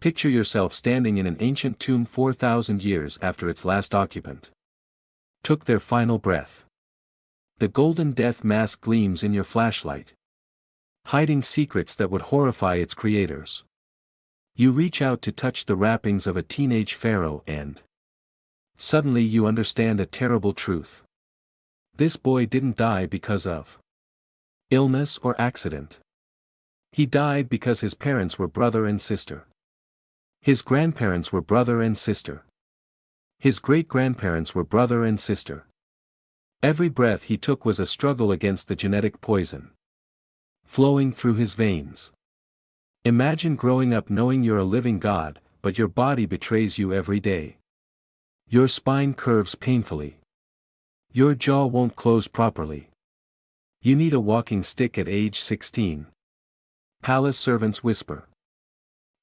Picture yourself standing in an ancient tomb 4,000 years after its last occupant took their final breath. The golden death mask gleams in your flashlight, hiding secrets that would horrify its creators. You reach out to touch the wrappings of a teenage pharaoh and suddenly you understand a terrible truth. This boy didn't die because of illness or accident. He died because his parents were brother and sister. His grandparents were brother and sister. His great-grandparents were brother and sister. Every breath he took was a struggle against the genetic poison flowing through his veins. Imagine growing up knowing you're a living god, but your body betrays you every day. Your spine curves painfully. Your jaw won't close properly. You need a walking stick at age 16. Palace servants whisper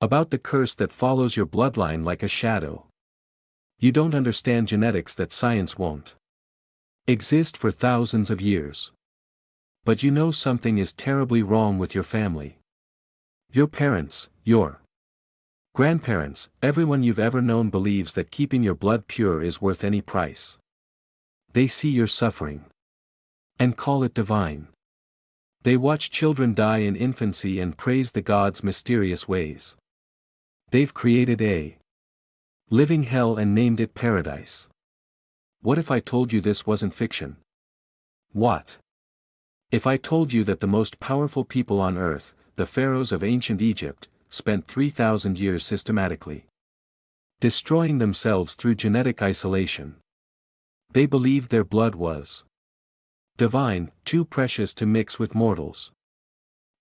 about the curse that follows your bloodline like a shadow. You don't understand genetics that science won't exist for thousands of years. But you know something is terribly wrong with your family. Your parents, your grandparents, everyone you've ever known believes that keeping your blood pure is worth any price. They see your suffering and call it divine. They watch children die in infancy and praise the gods' mysterious ways. They've created a living hell and named it paradise. What if I told you this wasn't fiction? What if I told you that the most powerful people on earth, the pharaohs of ancient Egypt, spent 3,000 years systematically destroying themselves through genetic isolation? They believed their blood was divine, too precious to mix with mortals.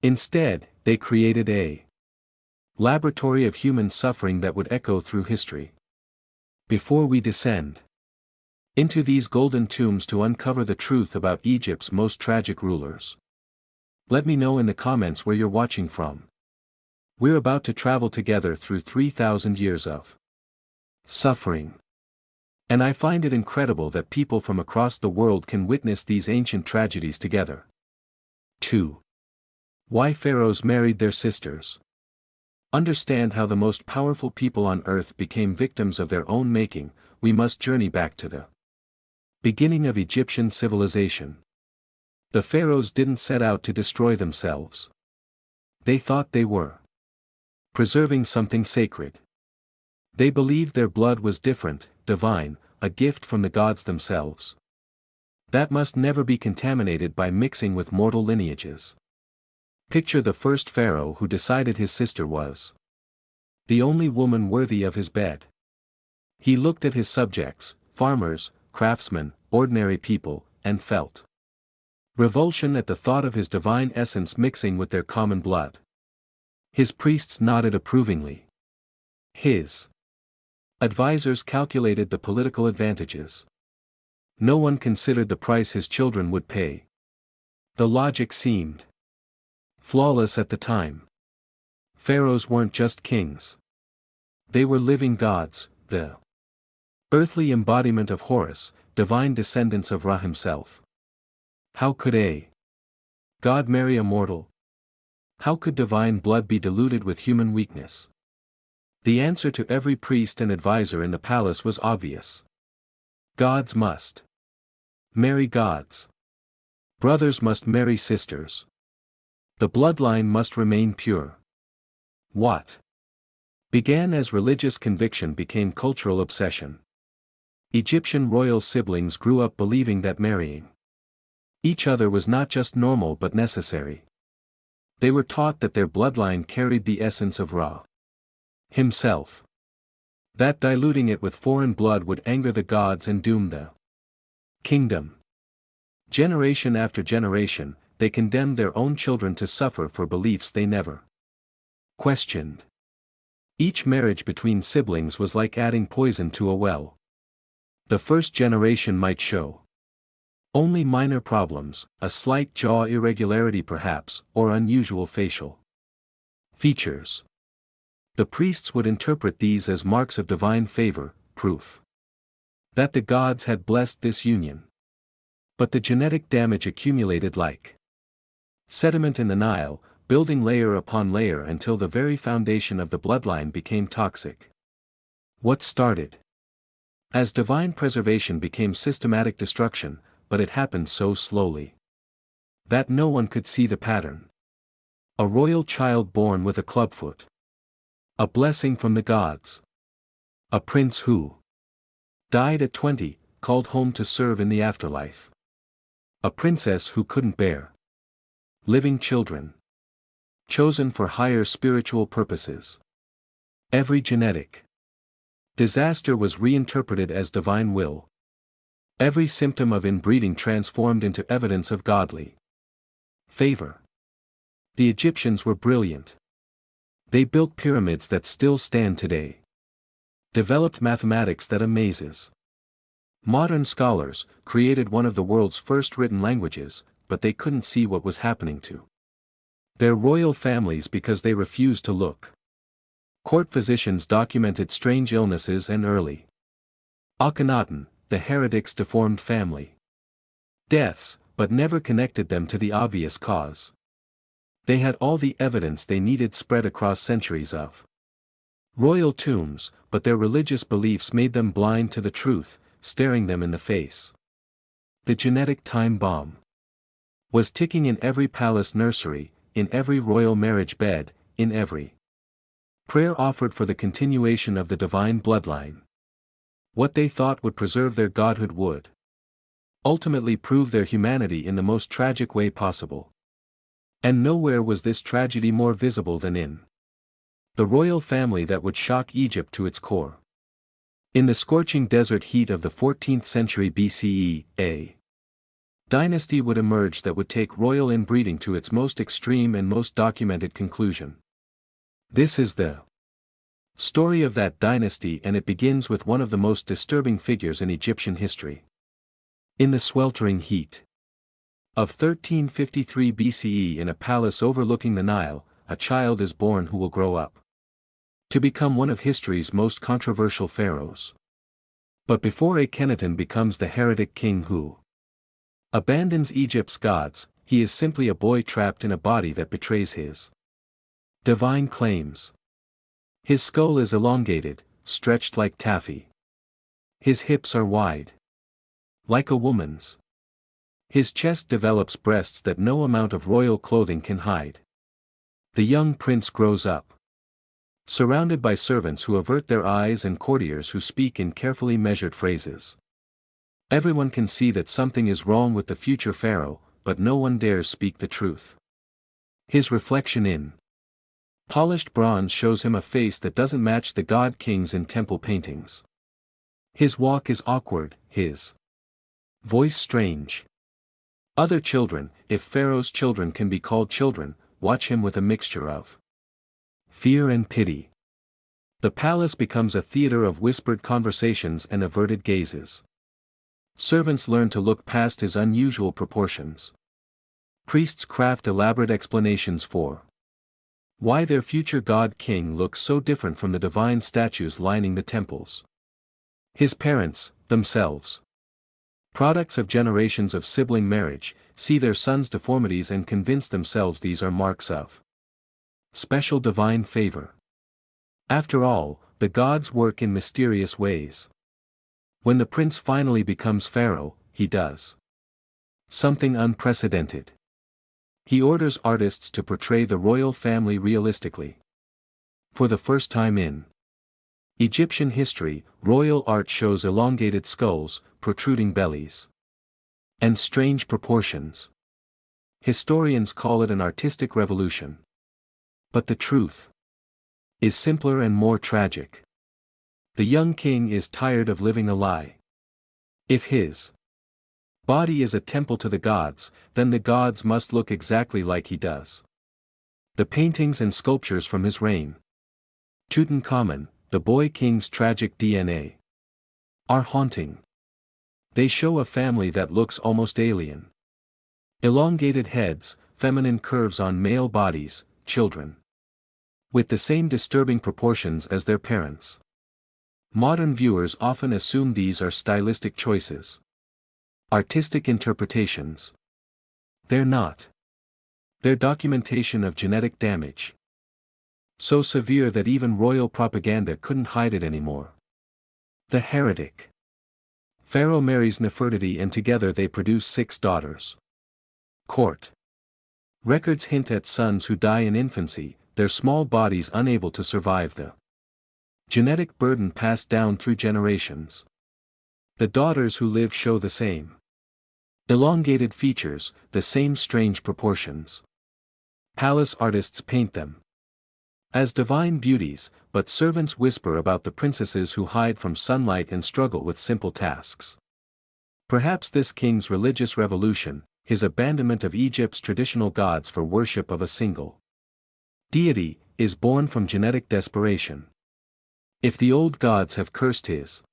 Instead, they created a laboratory of human suffering that would echo through history. Before we descend into these golden tombs to uncover the truth about Egypt's most tragic rulers, let me know in the comments where you're watching from. We're about to travel together through 3,000 years of suffering. And I find it incredible that people from across the world can witness these ancient tragedies together. 2. Why pharaohs married their sisters. Understand how the most powerful people on earth became victims of their own making. We must journey back to the beginning of Egyptian civilization. The pharaohs didn't set out to destroy themselves. They thought they were preserving something sacred. They believed their blood was different, divine, a gift from the gods themselves. That must never be contaminated by mixing with mortal lineages. Picture the first pharaoh who decided his sister was the only woman worthy of his bed. He looked at his subjects, farmers, craftsmen, ordinary people, and felt revulsion at the thought of his divine essence mixing with their common blood. His priests nodded approvingly. His advisors calculated the political advantages. No one considered the price his children would pay. The logic seemed flawless at the time. Pharaohs weren't just kings. They were living gods, the earthly embodiment of Horus, divine descendants of Ra himself. How could a god marry a mortal? How could divine blood be diluted with human weakness? The answer to every priest and advisor in the palace was obvious. Gods must marry gods. Brothers must marry sisters. The bloodline must remain pure. What began as religious conviction became cultural obsession. Egyptian royal siblings grew up believing that marrying each other was not just normal but necessary. They were taught that their bloodline carried the essence of Ra himself. That diluting it with foreign blood would anger the gods and doom the kingdom. Generation after generation, they condemned their own children to suffer for beliefs they never questioned. Each marriage between siblings was like adding poison to a well. The first generation might show only minor problems, a slight jaw irregularity perhaps, or unusual facial features. The priests would interpret these as marks of divine favor, proof that the gods had blessed this union. But the genetic damage accumulated like sediment in the Nile. building layer upon layer until the very foundation of the bloodline became toxic. What started as divine preservation became systematic destruction, but it happened so slowly that no one could see the pattern. A royal child born with a clubfoot. A blessing from the gods. A prince who died at 20, called home to serve in the afterlife. A princess who couldn't bear living children. Chosen for higher spiritual purposes. Every genetic disaster was reinterpreted as divine will. Every symptom of inbreeding transformed into evidence of godly favor. The Egyptians were brilliant. They built pyramids that still stand today. Developed mathematics that amazes. Modern scholars created one of the world's first written languages, but they couldn't see what was happening to their royal families because they refused to look. Court physicians documented strange illnesses and early Akhenaten, the heretic's deformed family deaths, but never connected them to the obvious cause. They had all the evidence they needed spread across centuries of royal tombs, but their religious beliefs made them blind to the truth, staring them in the face. The genetic time bomb was ticking in every palace nursery, in every royal marriage bed, in every prayer offered for the continuation of the divine bloodline. What they thought would preserve their godhood would ultimately prove their humanity in the most tragic way possible. And nowhere was this tragedy more visible than in the royal family that would shock Egypt to its core. In the scorching desert heat of the 14th century BCE, a dynasty would emerge that would take royal inbreeding to its most extreme and most documented conclusion. This is the story of that dynasty, and it begins with one of the most disturbing figures in Egyptian history. In the sweltering heat of 1353 BCE, in a palace overlooking the Nile, a child is born who will grow up to become one of history's most controversial pharaohs. But before Akhenaten becomes the heretic king who abandons Egypt's gods, he is simply a boy trapped in a body that betrays his divine claims. His skull is elongated, stretched like taffy. His hips are wide, like a woman's. His chest develops breasts that no amount of royal clothing can hide. The young prince grows up, surrounded by servants who avert their eyes and courtiers who speak in carefully measured phrases. Everyone can see that something is wrong with the future pharaoh, but no one dares speak the truth. His reflection in polished bronze shows him a face that doesn't match the god kings in temple paintings. His walk is awkward, his voice strange. Other children, if Pharaoh's children can be called children, watch him with a mixture of fear and pity. The palace becomes a theater of whispered conversations and averted gazes. Servants learn to look past his unusual proportions. Priests craft elaborate explanations for why their future god-king looks so different from the divine statues lining the temples. His parents, themselves products of generations of sibling marriage, see their sons' deformities and convince themselves these are marks of special divine favor. After all, the gods work in mysterious ways. When the prince finally becomes pharaoh, he does something unprecedented. He orders artists to portray the royal family realistically. For the first time in Egyptian history, royal art shows elongated skulls, protruding bellies, and strange proportions. Historians call it an artistic revolution. But the truth is simpler and more tragic. The young king is tired of living a lie. If his body is a temple to the gods, then the gods must look exactly like he does. The paintings and sculptures from his reign, Tutankhamun, the boy king's tragic DNA, are haunting. They show a family that looks almost alien. Elongated heads, feminine curves on male bodies, children with the same disturbing proportions as their parents. Modern viewers often assume these are stylistic choices, artistic interpretations. They're not. Their documentation of genetic damage. So severe that even royal propaganda couldn't hide it anymore. The heretic. Pharaoh marries Nefertiti and together they produce 6 daughters. Court. Records hint at sons who die in infancy, their small bodies unable to survive the genetic burden passed down through generations. The daughters who live show the same elongated features, the same strange proportions. Palace artists paint them as divine beauties, but servants whisper about the princesses who hide from sunlight and struggle with simple tasks. Perhaps this king's religious revolution, his abandonment of Egypt's traditional gods for worship of a single deity, is born from genetic desperation. If the old gods have cursed his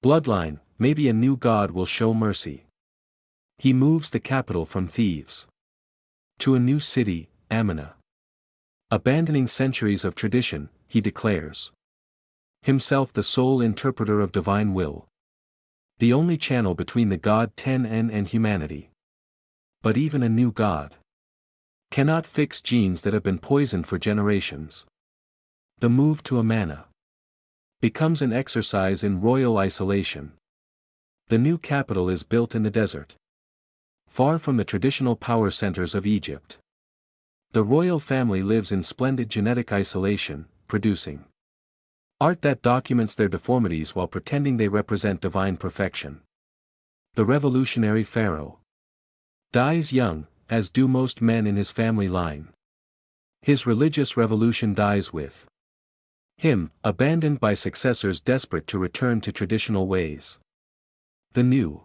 bloodline, maybe a new god will show mercy. He moves the capital from Thebes to a new city, Ammana. Abandoning centuries of tradition, he declares himself the sole interpreter of divine will, the only channel between the god Ten-En and humanity. But even a new god cannot fix genes that have been poisoned for generations. The move to Ammana becomes an exercise in royal isolation. The new capital is built in the desert, far from the traditional power centers of Egypt. The royal family lives in splendid genetic isolation, producing art that documents their deformities while pretending they represent divine perfection. The revolutionary pharaoh dies young, as do most men in his family line. His religious revolution dies with him, abandoned by successors desperate to return to traditional ways. The new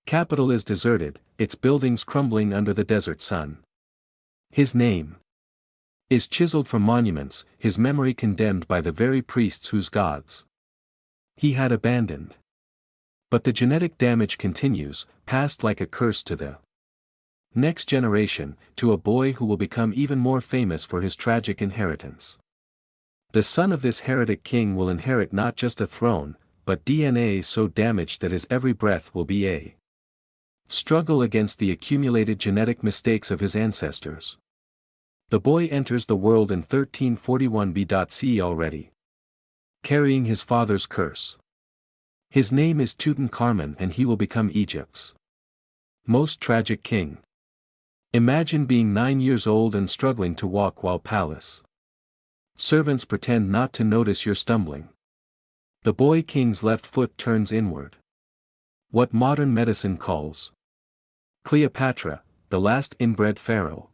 capital is deserted, its buildings crumbling under the desert sun. His name is chiseled from monuments, his memory condemned by the very priests whose gods he had abandoned. But the genetic damage continues, passed like a curse to the next generation, to a boy who will become even more famous for his tragic inheritance. The son of this heretic king will inherit not just a throne, but DNA so damaged that his every breath will be a struggle against the accumulated genetic mistakes of his ancestors. The boy enters the world in 1341 BC already, carrying his father's curse. His name is Tutankhamun and he will become Egypt's most tragic king. Imagine being 9 years old and struggling to walk while palace servants pretend not to notice your stumbling. The boy king's left foot turns inward. What modern medicine calls Cleopatra, the last inbred pharaoh.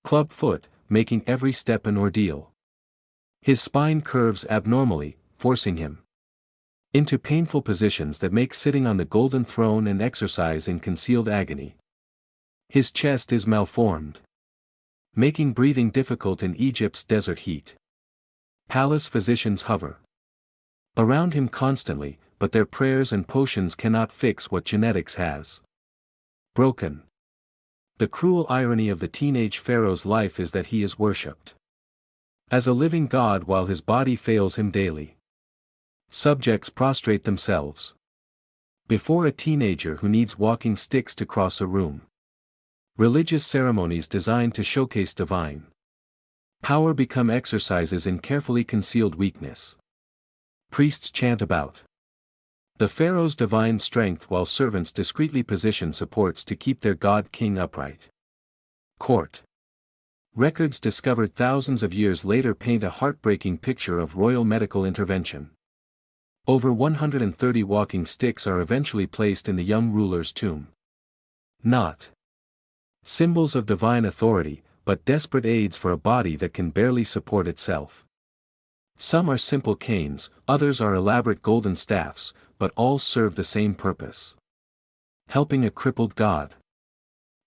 Club foot, making every step an ordeal. His spine curves abnormally, forcing him into painful positions that make sitting on the golden throne an exercise in concealed agony. His chest is malformed, making breathing difficult in Egypt's desert heat. Palace physicians hover around him constantly, but their prayers and potions cannot fix what genetics has broken. The cruel irony of the teenage pharaoh's life is that he is worshipped as a living god while his body fails him daily. Subjects prostrate themselves before a teenager who needs walking sticks to cross a room. Religious ceremonies designed to showcase divine power become exercises in carefully concealed weakness. Priests chant about the pharaoh's divine strength while servants discreetly position supports to keep their god-king upright. Court. Records discovered thousands of years later paint a heartbreaking picture of royal medical intervention. Over 130 walking sticks are eventually placed in the young ruler's tomb. Not symbols of divine authority, but desperate aids for a body that can barely support itself. Some are simple canes, others are elaborate golden staffs, but all serve the same purpose: helping a crippled god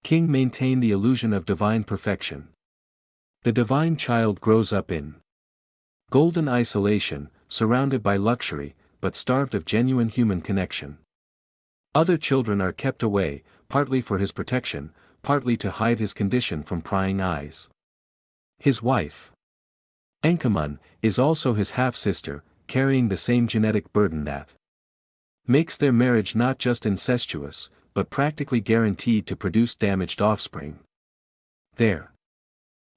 king maintain the illusion of divine perfection. The divine child grows up in golden isolation, surrounded by luxury, but starved of genuine human connection. Other children are kept away, partly for his protection, partly to hide his condition from prying eyes. His wife, Enkamun, is also his half-sister, carrying the same genetic burden that makes their marriage not just incestuous, but practically guaranteed to produce damaged offspring. there.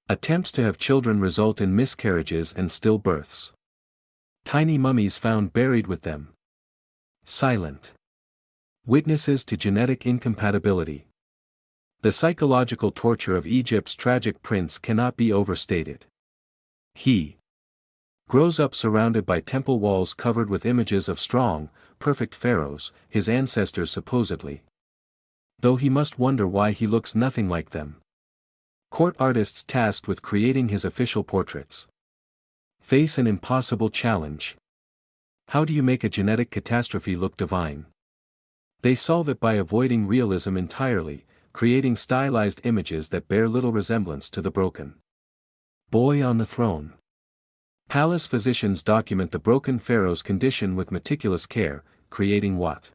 Attempts to have children result in miscarriages and stillbirths. Tiny mummies found buried with them. Silent. Witnesses to genetic incompatibility. The psychological torture of Egypt's tragic prince cannot be overstated. He grows up surrounded by temple walls covered with images of strong, perfect pharaohs, his ancestors supposedly. Though he must wonder why he looks nothing like them. Court artists tasked with creating his official portraits face an impossible challenge. How do you make a genetic catastrophe look divine? They solve it by avoiding realism entirely, creating stylized images that bear little resemblance to the broken boy on the throne. Palace physicians document the broken pharaoh's condition with meticulous care, creating what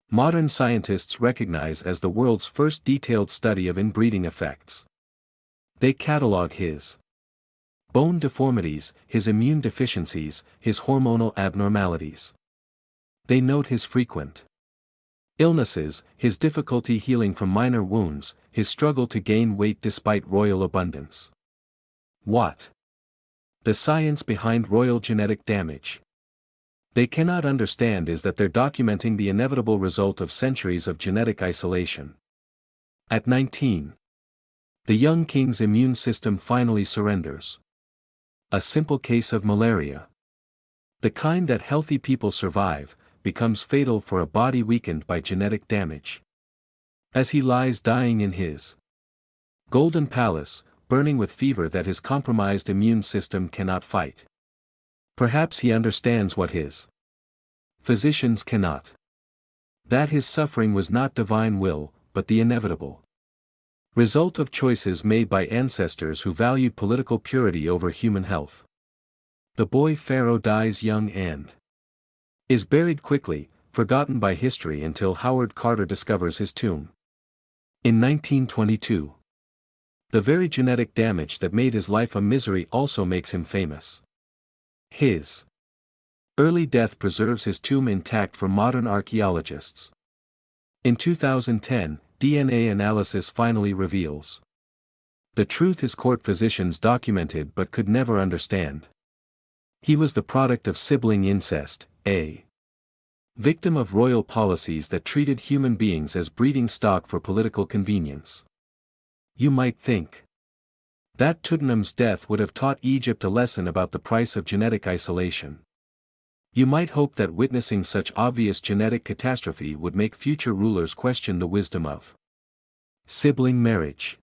modern scientists recognize as the world's first detailed study of inbreeding effects. They catalog his bone deformities, his immune deficiencies, his hormonal abnormalities. They note his frequent illnesses, his difficulty healing from minor wounds, his struggle to gain weight despite royal abundance. What? The science behind royal genetic damage. They cannot understand is that they're documenting the inevitable result of centuries of genetic isolation. At 19, the young king's immune system finally surrenders. A simple case of malaria. The kind that healthy people survive, becomes fatal for a body weakened by genetic damage. As he lies dying in his golden palace, burning with fever that his compromised immune system cannot fight. Perhaps he understands what his physicians cannot. That his suffering was not divine will, but the inevitable result of choices made by ancestors who valued political purity over human health. The boy pharaoh dies young and is buried quickly, forgotten by history until Howard Carter discovers his tomb. In 1922. The very genetic damage that made his life a misery also makes him famous. His early death preserves his tomb intact for modern archaeologists. In 2010, DNA analysis finally reveals the truth his court physicians documented but could never understand. He was the product of sibling incest, a victim of royal policies that treated human beings as breeding stock for political convenience. You might think that Tutankhamun's death would have taught Egypt a lesson about the price of genetic isolation. You might hope that witnessing such obvious genetic catastrophe would make future rulers question the wisdom of sibling marriage.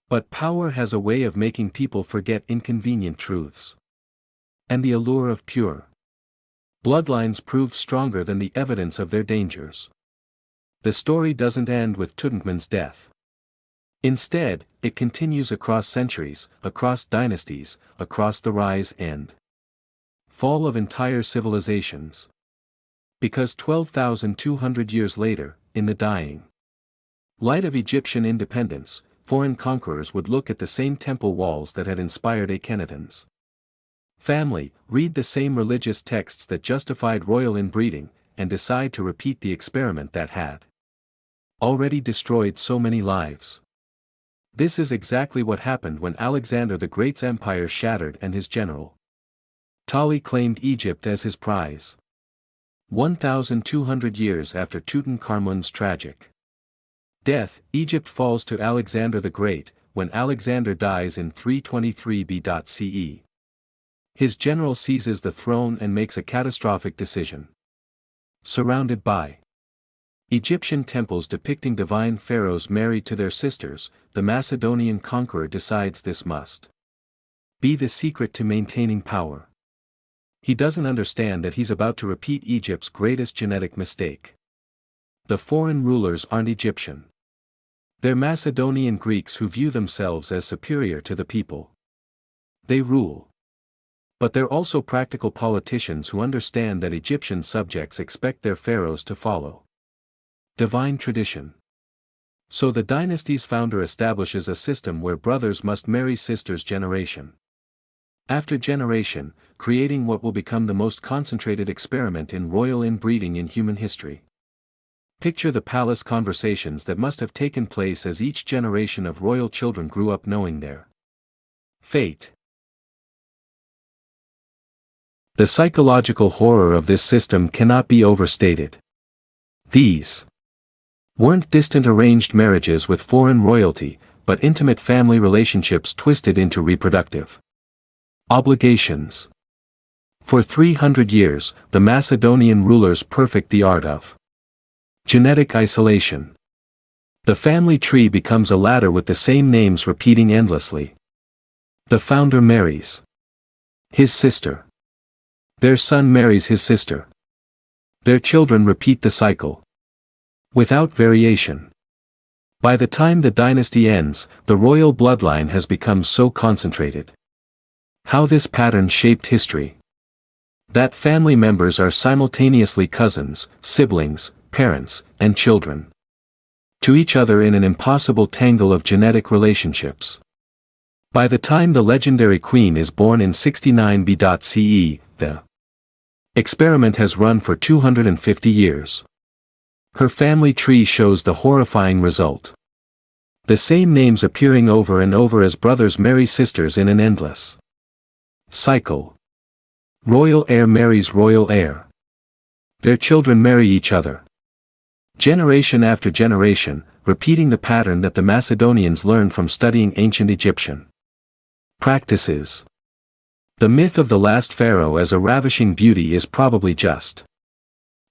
But power has a way of making people forget inconvenient truths. And the allure of pure bloodlines proved stronger than the evidence of their dangers. The story doesn't end with Tutankhamun's death. Instead, it continues across centuries, across dynasties, across the rise and fall of entire civilizations. Because 12,200 years later, in the dying light of Egyptian independence, foreign conquerors would look at the same temple walls that had inspired Akhenaten's family, read the same religious texts that justified royal inbreeding, and decide to repeat the experiment that had already destroyed so many lives. This is exactly what happened when Alexander the Great's empire shattered and his general Tali claimed Egypt as his prize. 1,200 years after Tutankhamun's tragic death, Egypt falls to Alexander the Great, when Alexander dies in 323 BCE. His general seizes the throne and makes a catastrophic decision. Surrounded by Egyptian temples depicting divine pharaohs married to their sisters, the Macedonian conqueror decides this must be the secret to maintaining power. He doesn't understand that he's about to repeat Egypt's greatest genetic mistake. The foreign rulers aren't Egyptian. They're Macedonian Greeks who view themselves as superior to the people they rule. But they're also practical politicians who understand that Egyptian subjects expect their pharaohs to follow divine tradition. So the dynasty's founder establishes a system where brothers must marry sisters generation after generation, creating what will become the most concentrated experiment in royal inbreeding in human history. Picture the palace conversations that must have taken place as each generation of royal children grew up knowing their fate. The psychological horror of this system cannot be overstated. These weren't distant arranged marriages with foreign royalty, but intimate family relationships twisted into reproductive obligations. For 300 years, the Macedonian rulers perfect the art of genetic isolation. The family tree becomes a ladder with the same names repeating endlessly. The founder marries his sister. Their son marries his sister. Their children repeat the cycle without variation. By the time the dynasty ends, the royal bloodline has become so concentrated. How this pattern shaped history. That family members are simultaneously cousins, siblings, parents, and children to each other in an impossible tangle of genetic relationships. By the time the legendary queen is born in 69 BCE, the experiment has run for 250 years. Her family tree shows the horrifying result. The same names appearing over and over as brothers marry sisters in an endless cycle. Royal heir marries royal heir. Their children marry each other. Generation after generation, repeating the pattern that the Macedonians learned from studying ancient Egyptian practices. The myth of the last pharaoh as a ravishing beauty is probably just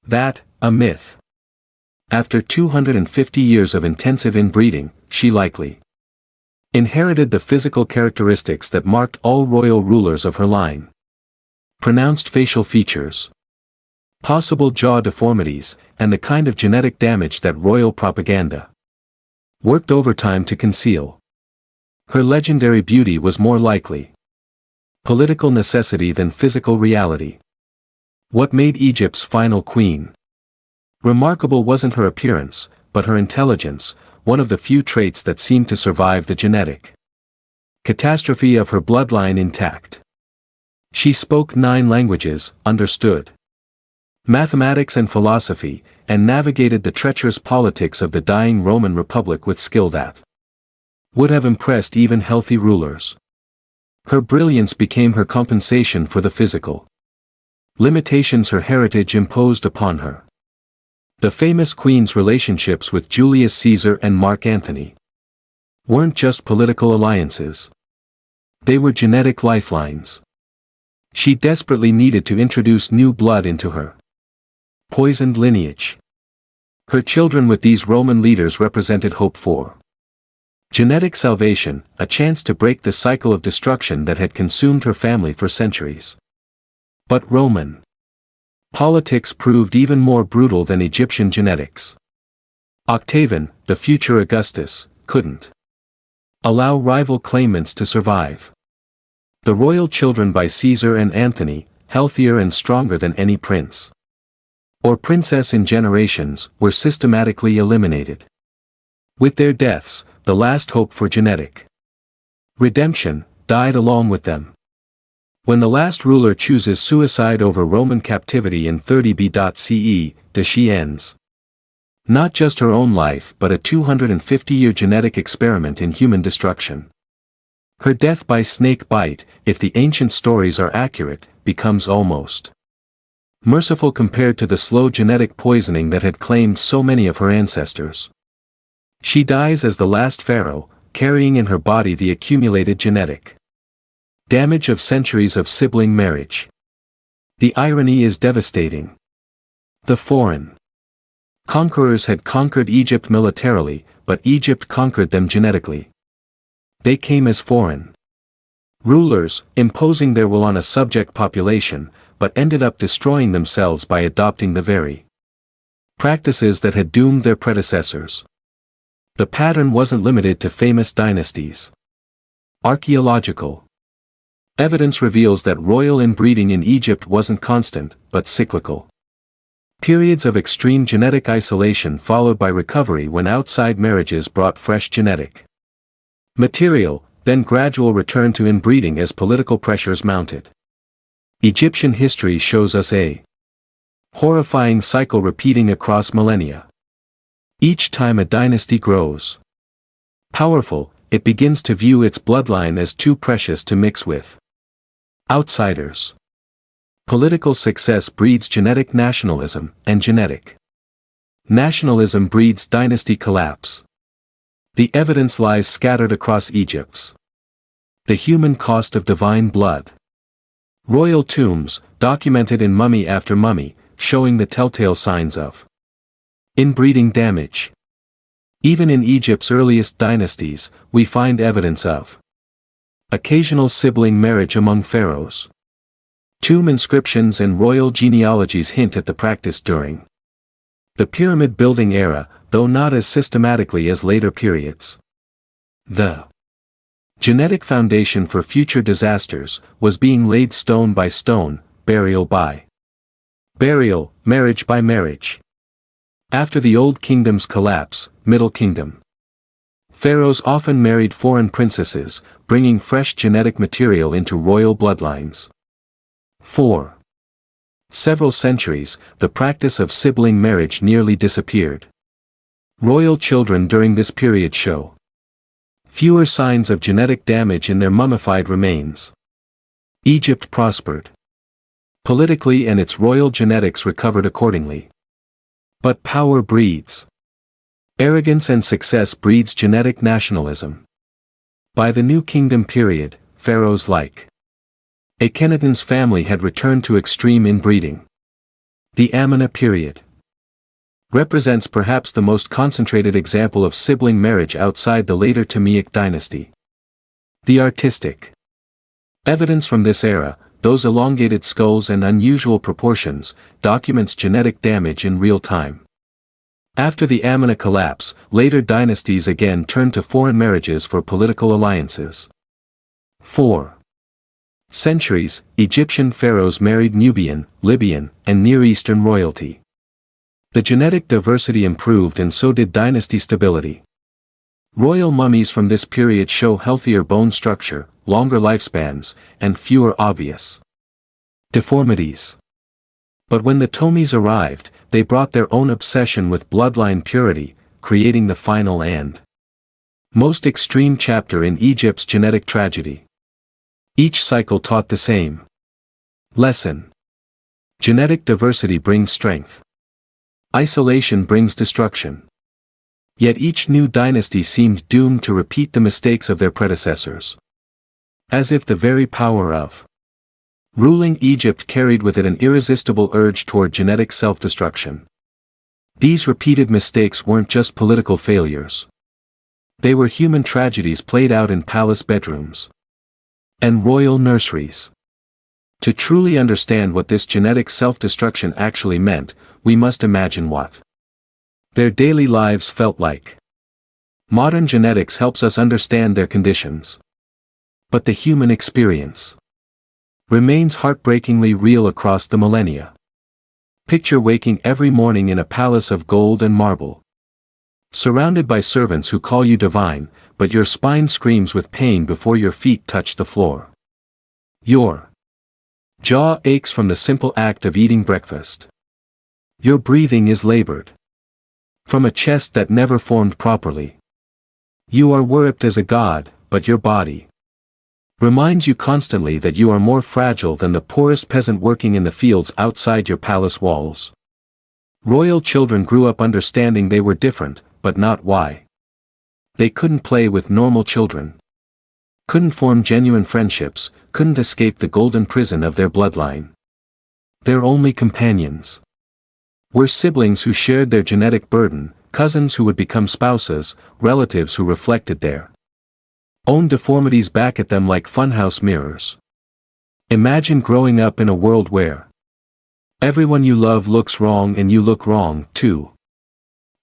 that, a myth. After 250 years of intensive inbreeding, she likely inherited the physical characteristics that marked all royal rulers of her line. Pronounced facial features, possible jaw deformities, and the kind of genetic damage that royal propaganda worked overtime to conceal. Her legendary beauty was more likely political necessity than physical reality. What made Egypt's final queen remarkable wasn't her appearance, but her intelligence, one of the few traits that seemed to survive the genetic catastrophe of her bloodline intact. She spoke 9 languages, understood mathematics and philosophy, and navigated the treacherous politics of the dying Roman Republic with skill that would have impressed even healthy rulers. Her brilliance became her compensation for the physical limitations her heritage imposed upon her. The famous queen's relationships with Julius Caesar and Mark Antony weren't just political alliances. They were genetic lifelines. She desperately needed to introduce new blood into her poisoned lineage. Her children with these Roman leaders represented hope for genetic salvation, a chance to break the cycle of destruction that had consumed her family for centuries. But Roman politics proved even more brutal than Egyptian genetics. Octavian, the future Augustus, couldn't allow rival claimants to survive. The royal children by Caesar and Antony, healthier and stronger than any prince or princess in generations, were systematically eliminated. With their deaths, the last hope for genetic redemption died along with them. When the last ruler chooses suicide over Roman captivity in 30 BCE, she ends not just her own life but a 250-year genetic experiment in human destruction. Her death by snake bite, if the ancient stories are accurate, becomes almost merciful compared to the slow genetic poisoning that had claimed so many of her ancestors. She dies as the last pharaoh, carrying in her body the accumulated genetic damage of centuries of sibling marriage. The irony is devastating. The foreign conquerors had conquered Egypt militarily, but Egypt conquered them genetically. They came as foreign rulers, imposing their will on a subject population, but ended up destroying themselves by adopting the very practices that had doomed their predecessors. The pattern wasn't limited to famous dynasties. Archaeological evidence reveals that royal inbreeding in Egypt wasn't constant, but cyclical. Periods of extreme genetic isolation followed by recovery when outside marriages brought fresh genetic material, then gradual return to inbreeding as political pressures mounted. Egyptian history shows us a horrifying cycle repeating across millennia. Each time a dynasty grows powerful, it begins to view its bloodline as too precious to mix with outsiders. Political success breeds genetic nationalism, and genetic nationalism breeds dynasty collapse. The evidence lies scattered across Egypt. The human cost of divine blood. Royal tombs, documented in mummy after mummy, showing the telltale signs of inbreeding damage. Even in Egypt's earliest dynasties, we find evidence of occasional sibling marriage among pharaohs. Tomb inscriptions and royal genealogies hint at the practice during the pyramid building era, though not as systematically as later periods. The genetic foundation for future disasters was being laid stone by stone, burial by burial, marriage by marriage. After the Old Kingdom's collapse, Middle Kingdom pharaohs often married foreign princesses, bringing fresh genetic material into royal bloodlines. 4. Several centuries, the practice of sibling marriage nearly disappeared. Royal children during this period show fewer signs of genetic damage in their mummified remains. Egypt prospered politically and its royal genetics recovered accordingly. But power breeds arrogance, and success breeds genetic nationalism. By the New Kingdom period, pharaohs like Akhenaten's family had returned to extreme inbreeding. The Ammona period represents perhaps the most concentrated example of sibling marriage outside the later Ptolemaic dynasty. The artistic evidence from this era, those elongated skulls and unusual proportions, documents genetic damage in real time. After the Ammona collapse, later dynasties again turned to foreign marriages for political alliances. 4. Centuries, Egyptian pharaohs married Nubian, Libyan, and Near Eastern royalty. The genetic diversity improved and so did dynasty stability. Royal mummies from this period show healthier bone structure, longer lifespans, and fewer obvious deformities. But when the Ptolemies arrived, they brought their own obsession with bloodline purity, creating the final and most extreme chapter in Egypt's genetic tragedy. Each cycle taught the same lesson. Genetic diversity brings strength. Isolation brings destruction. Yet each new dynasty seemed doomed to repeat the mistakes of their predecessors. As if the very power of ruling Egypt carried with it an irresistible urge toward genetic self-destruction. These repeated mistakes weren't just political failures. They were human tragedies played out in palace bedrooms and royal nurseries. To truly understand what this genetic self-destruction actually meant, we must imagine what their daily lives felt like. Modern genetics helps us understand their conditions. But the human experience remains heartbreakingly real across the millennia. Picture waking every morning in a palace of gold and marble, surrounded by servants who call you divine, but your spine screams with pain before your feet touch the floor. Your jaw aches from the simple act of eating breakfast. Your breathing is labored from a chest that never formed properly. You are worshipped as a god, but your body reminds you constantly that you are more fragile than the poorest peasant working in the fields outside your palace walls. Royal children grew up understanding they were different, but not why. They couldn't play with normal children, couldn't form genuine friendships, couldn't escape the golden prison of their bloodline. Their only companions were siblings who shared their genetic burden, cousins who would become spouses, relatives who reflected their own deformities back at them like funhouse mirrors. Imagine growing up in a world where everyone you love looks wrong and you look wrong, too.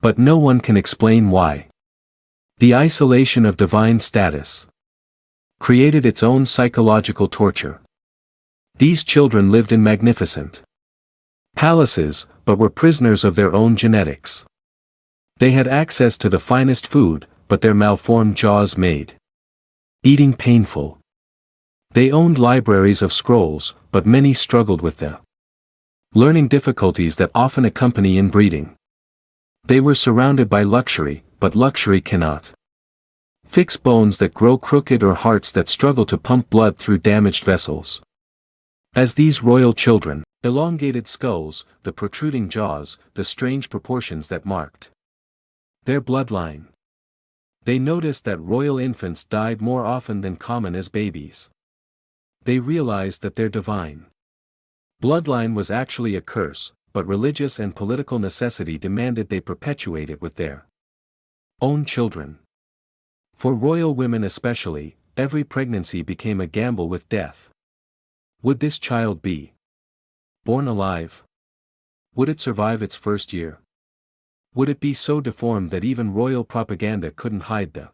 But no one can explain why. The isolation of divine status created its own psychological torture. These children lived in magnificent palaces, but were prisoners of their own genetics. They had access to the finest food, but their malformed jaws made eating painful. They owned libraries of scrolls, but many struggled with the learning difficulties that often accompany inbreeding. They were surrounded by luxury, but luxury cannot fix bones that grow crooked or hearts that struggle to pump blood through damaged vessels. As these royal children, elongated skulls, the protruding jaws, the strange proportions that marked their bloodline. They noticed that royal infants died more often than common as babies. They realized that their divine bloodline was actually a curse, but religious and political necessity demanded they perpetuate it with their own children. For royal women especially, every pregnancy became a gamble with death. Would this child be born alive? Would it survive its first year? Would it be so deformed that even royal propaganda couldn't hide the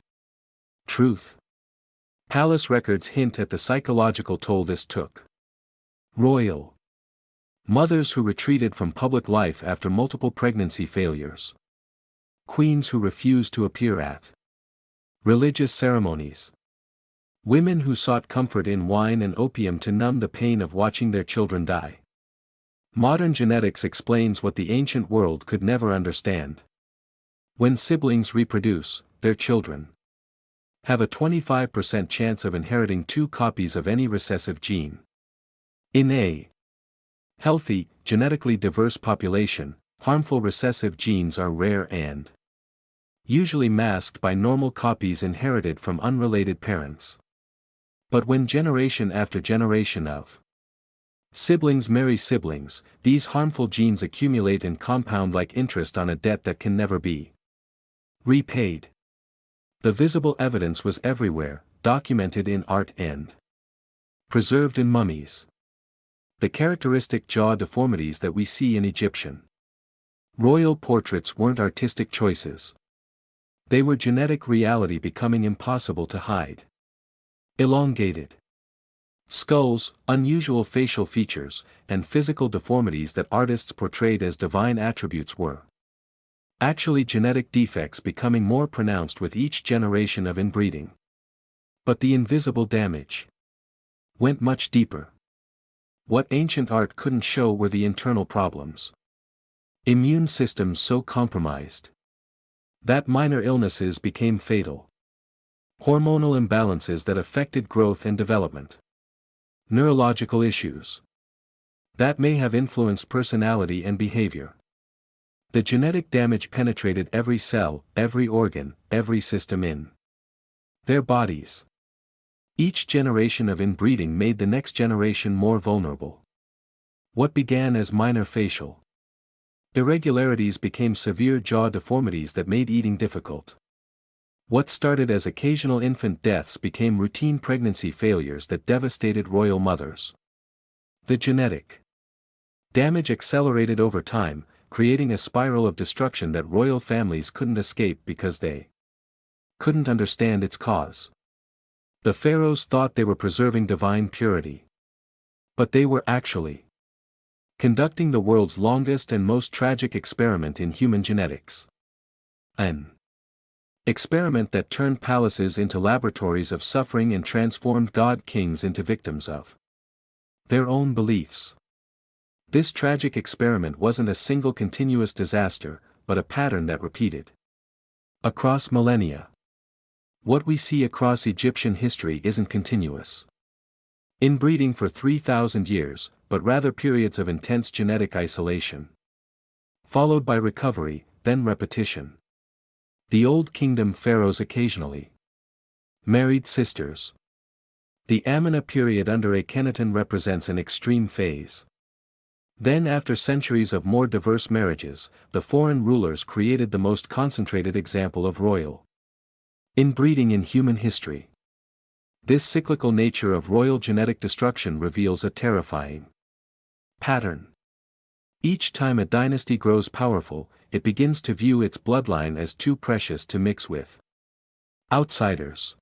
truth? Palace records hint at the psychological toll this took. Royal mothers who retreated from public life after multiple pregnancy failures. Queens who refused to appear at religious ceremonies. Women who sought comfort in wine and opium to numb the pain of watching their children die. Modern genetics explains what the ancient world could never understand. When siblings reproduce, their children have a 25% chance of inheriting 2 copies of any recessive gene. In a healthy, genetically diverse population, harmful recessive genes are rare and usually masked by normal copies inherited from unrelated parents. But when generation after generation of siblings marry siblings, these harmful genes accumulate and compound like interest on a debt that can never be repaid. The visible evidence was everywhere, documented in art and preserved in mummies. The characteristic jaw deformities that we see in Egyptian royal portraits weren't artistic choices. They were genetic reality becoming impossible to hide. Elongated skulls, unusual facial features, and physical deformities that artists portrayed as divine attributes were actually genetic defects becoming more pronounced with each generation of inbreeding. But the invisible damage went much deeper. What ancient art couldn't show were the internal problems. Immune systems so compromised that minor illnesses became fatal. Hormonal imbalances that affected growth and development. Neurological issues that may have influenced personality and behavior. The genetic damage penetrated every cell, every organ, every system in their bodies. Each generation of inbreeding made the next generation more vulnerable. What began as minor facial irregularities became severe jaw deformities that made eating difficult. What started as occasional infant deaths became routine pregnancy failures that devastated royal mothers. The genetic damage accelerated over time, creating a spiral of destruction that royal families couldn't escape because they couldn't understand its cause. The pharaohs thought they were preserving divine purity. But they were actually conducting the world's longest and most tragic experiment in human genetics. An experiment that turned palaces into laboratories of suffering and transformed god-kings into victims of their own beliefs. This tragic experiment wasn't a single continuous disaster, but a pattern that repeated across millennia. What we see across Egyptian history isn't continuous inbreeding for 3,000 years, but rather periods of intense genetic isolation, followed by recovery, then repetition. The Old Kingdom pharaohs occasionally married sisters. The Ammona period under Akhenaten represents an extreme phase. Then after centuries of more diverse marriages, the foreign rulers created the most concentrated example of royal inbreeding in human history. This cyclical nature of royal genetic destruction reveals a terrifying pattern. Each time a dynasty grows powerful, it begins to view its bloodline as too precious to mix with outsiders.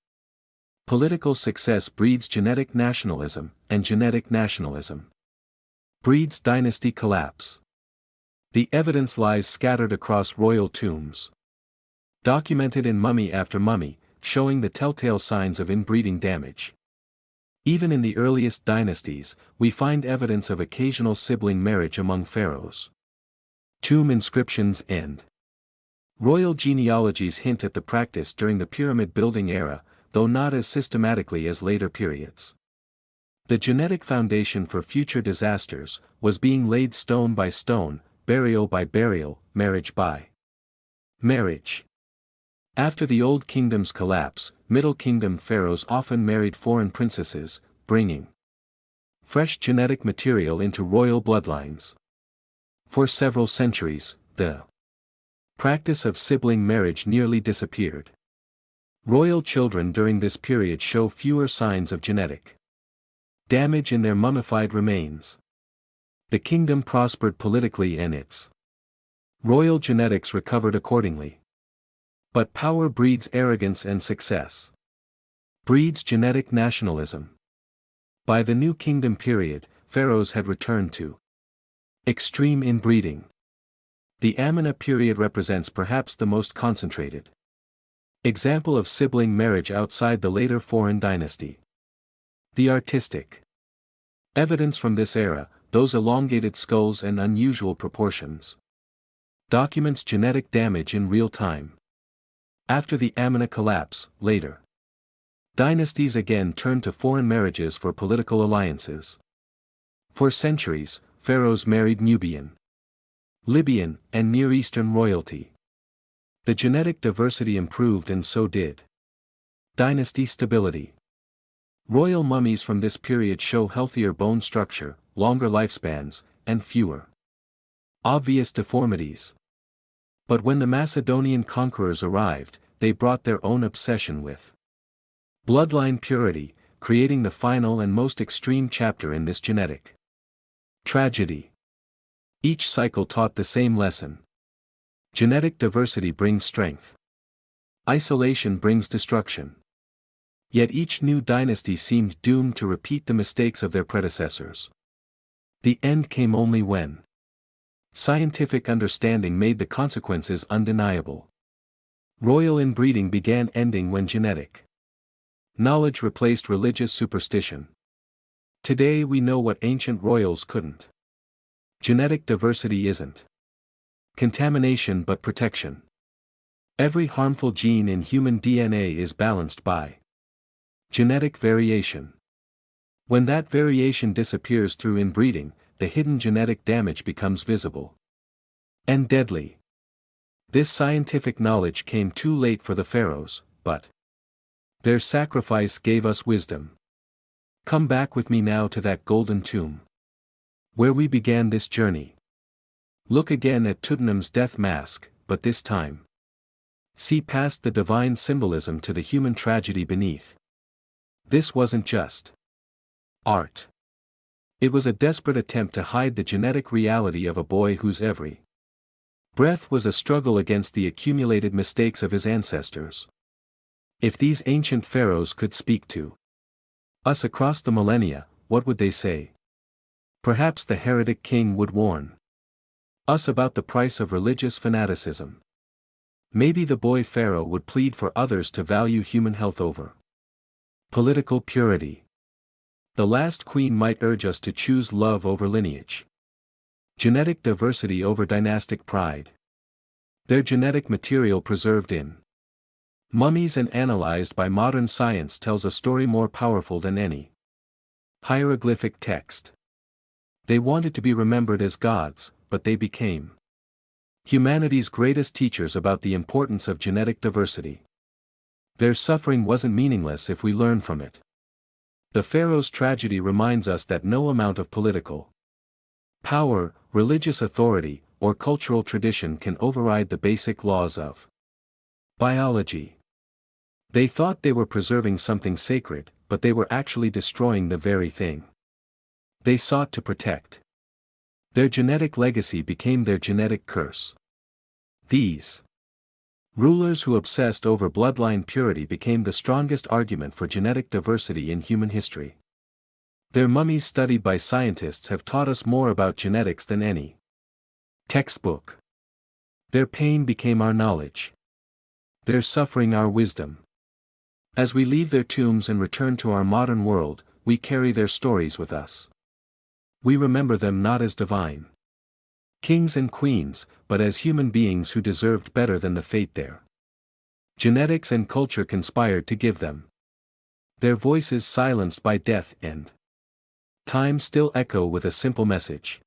Political success breeds genetic nationalism, and genetic nationalism breeds dynasty collapse. The evidence lies scattered across royal tombs, documented in mummy after mummy, showing the telltale signs of inbreeding damage. Even in the earliest dynasties, we find evidence of occasional sibling marriage among pharaohs. Tomb inscriptions and Royal genealogies hint at the practice during the pyramid-building era, though not as systematically as later periods. The genetic foundation for future disasters was being laid stone by stone, burial by burial, marriage by marriage. After the Old Kingdom's collapse, Middle Kingdom pharaohs often married foreign princesses, bringing fresh genetic material into royal bloodlines. For several centuries, the practice of sibling marriage nearly disappeared. Royal children during this period show fewer signs of genetic damage in their mummified remains. The kingdom prospered politically and its royal genetics recovered accordingly. But power breeds arrogance and success breeds genetic nationalism. By the New Kingdom period, pharaohs had returned to extreme inbreeding. The Amanna period represents perhaps the most concentrated example of sibling marriage outside the later foreign dynasty. The artistic evidence from this era, those elongated skulls and unusual proportions, documents genetic damage in real time. After the Amanna collapse, later dynasties again turned to foreign marriages for political alliances. For centuries, pharaohs married Nubian, Libyan, and Near Eastern royalty. The genetic diversity improved and so did dynasty stability. Royal mummies from this period show healthier bone structure, longer lifespans, and fewer obvious deformities. But when the Macedonian conquerors arrived, they brought their own obsession with bloodline purity, creating the final and most extreme chapter in this genetic tragedy. Each cycle taught the same lesson. Genetic diversity brings strength. Isolation brings destruction. Yet each new dynasty seemed doomed to repeat the mistakes of their predecessors. The end came only when scientific understanding made the consequences undeniable. Royal inbreeding began ending when genetic knowledge replaced religious superstition. Today we know what ancient royals couldn't. Genetic diversity isn't contamination but protection. Every harmful gene in human DNA is balanced by genetic variation. When that variation disappears through inbreeding, the hidden genetic damage becomes visible and deadly. This scientific knowledge came too late for the pharaohs, but their sacrifice gave us wisdom. Come back with me now to that golden tomb where we began this journey. Look again at Tutankhamun's death mask, but this time see past the divine symbolism to the human tragedy beneath. This wasn't just art. It was a desperate attempt to hide the genetic reality of a boy whose every breath was a struggle against the accumulated mistakes of his ancestors. If these ancient pharaohs could speak to us across the millennia, what would they say? Perhaps the heretic king would warn us about the price of religious fanaticism. Maybe the boy pharaoh would plead for others to value human health over political purity. The last queen might urge us to choose love over lineage, genetic diversity over dynastic pride. Their genetic material preserved in mummies and analyzed by modern science tells a story more powerful than any hieroglyphic text. They wanted to be remembered as gods, but they became humanity's greatest teachers about the importance of genetic diversity. Their suffering wasn't meaningless if we learn from it. The pharaoh's tragedy reminds us that no amount of political power, religious authority, or cultural tradition can override the basic laws of biology. They thought they were preserving something sacred, but they were actually destroying the very thing they sought to protect. Their genetic legacy became their genetic curse. These rulers who obsessed over bloodline purity became the strongest argument for genetic diversity in human history. Their mummies studied by scientists have taught us more about genetics than any textbook. Their pain became our knowledge. Their suffering our wisdom. As we leave their tombs and return to our modern world, we carry their stories with us. We remember them not as divine Kings and queens, but as human beings who deserved better than the fate their genetics and culture conspired to give them. Their voices silenced by death and time still echo with a simple message.